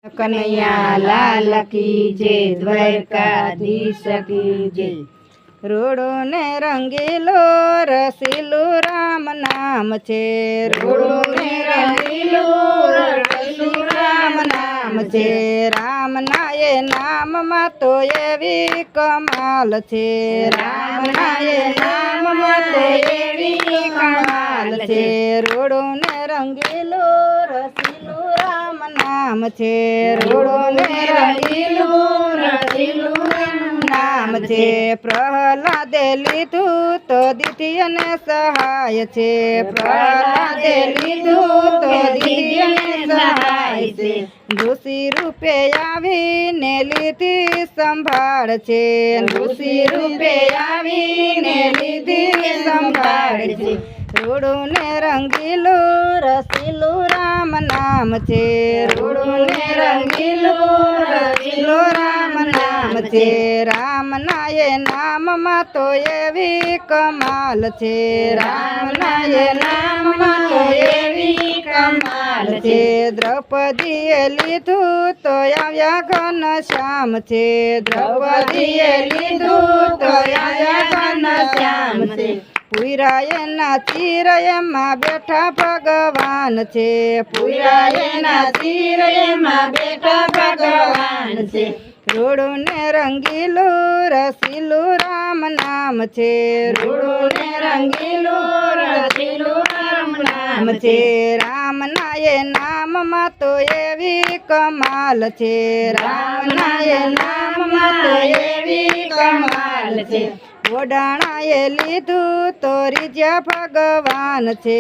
कन्हैया लाल की जय, द्वारकाधीश की जय। रूड़ो ने रंगीलो रसीलो राम नाम छे, रूड़ो ने रंगीलो रसीलो राम नाम छे। राम नाये नाम मा तो एवी कमाल छे, राम नाये नाम मा तो एवी कमाल छे। रूड़ो ने रंगीलो रसीलो राम नाम छे, रूड़ो ने रंगीलो रसीलो नाम छे। प्रहलादे लीधु तो द्वितीय ने सहाय छे, प्रहलादे लीधु तो द्वितीय ने सहाय छे। ऋषि रूपे आवीने लीधी संभाळ छे, ऋषि रूपे आवीने लीधी संभाळ छे। रूड़ो ने रंगीलो रसीलो राम नाम छे, रूड़ो ने रंगीलो रसीलो राम नाम छे। राम नाये नाम मा तो एवी कमाल छे, राम नाये नाम मा तो एवी कमाल छे। द्रौपदीए लीधु तो आव्या घनश्याम छे, द्रौपदीए लीधु तो आव्या घनश्याम छे। पुराये ना चीरये मां बैठा भगवान छे, पुराये ना चीरये मां बैठा भगवान छे। रूड़ो ने रंगीलो रसीलो राम नाम छे, रूड़ो ने रंगीलो रसीलो राम नाम छे। राम नाये नाम मा तो एवी कमाल छे, राम नाये नाम मा तो एवी कमाल छे। बोडाणाए लीधु तो રીજા ભગવાન છે,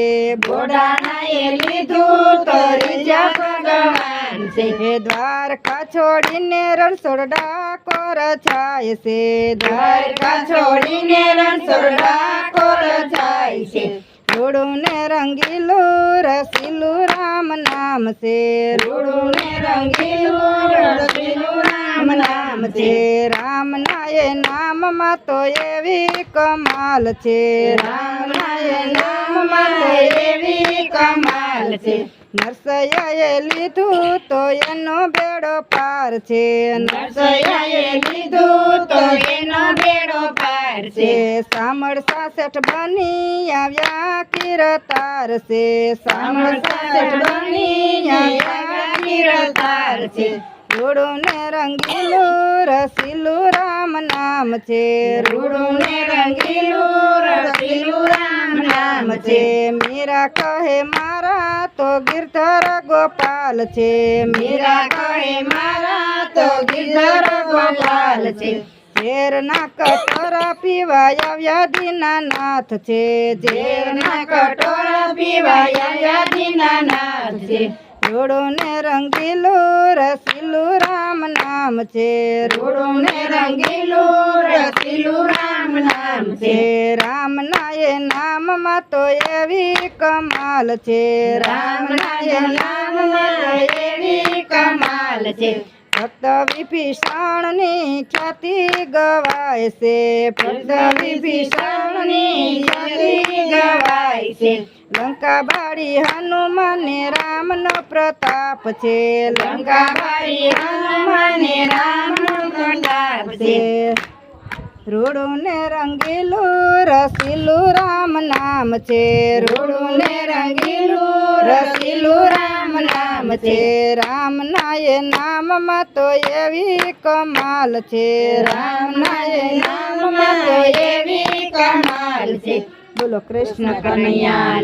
બોડાણાએ લીધુ તો રીજા ભગવાન છે। હે દ્વારકા છોડીને રણછોડ ડાકોર જાય છે, દ્વારકા છોડીને રણછોડ ડાકોર જાય છે। રૂડો ને રંગીલો રસીલો રામ નામ છે, રૂડો ને રંગીલો રસીલો રામ નામ છે। રામ નાये નામ માં તો એવી કમાલ છે, રામ નાये નામ માં તો એવી કમાલ છે। નરસૈયાએ લીધું તો એનો બેડો પાર છે, નરસૈયાએ લીધું તો એનો બેડો પાર છે। સામળસા શેઠ બની આવ્યા કીર્તાર છે, સામળસા શેઠ બની આવ્યા કીર્તાર છે। રૂડો ને રંગીલો રસીલો રામ નામ છે, રૂડો ને રંગીલો રસીલો રામ નામ છે। મીરા કહે મારા તો ગિરધર ગોપાલ છે, મીરા કહે મારા તો ગિરધર ગોપાલ છે। ઝેરના કટોરા પીવાય આવ્યા દીનાનાથ છે, ઝેરના કટોરા પીવાય આવ્યા દીનાનાથ છે। રૂડો ને રંગીલો રસીલો રામ નામ છે, રૂડો ને રંગીલો રસીલો રામ નામ છે। રામ નાયે નામ માં તો એવી કમાલ છે, રામ નાયે નામ માં તો એવી કમાલ છે। ભક્ત વિભીષણ ની ખ્યાતિ ગવાય છે, ભક્ત વિભીષણ ની ખ્યાતિ ગવાય છે। લંકા બાળી હનુમાને રામનો પ્રતાપ છે, લંકા બાળી હનુમાને રામનો પ્રતાપ છે। રૂડો ને રંગીલો રસીલો રામ નામ છે, રૂડો ને રંગીલો રસીલો રામ નામ છે। રામ નાયે નામ માં તો એવી કમાલ છે, રામ નાયે નામ માં તો એવી કમાલ છે। બોલો કૃષ્ણ કનૈયા।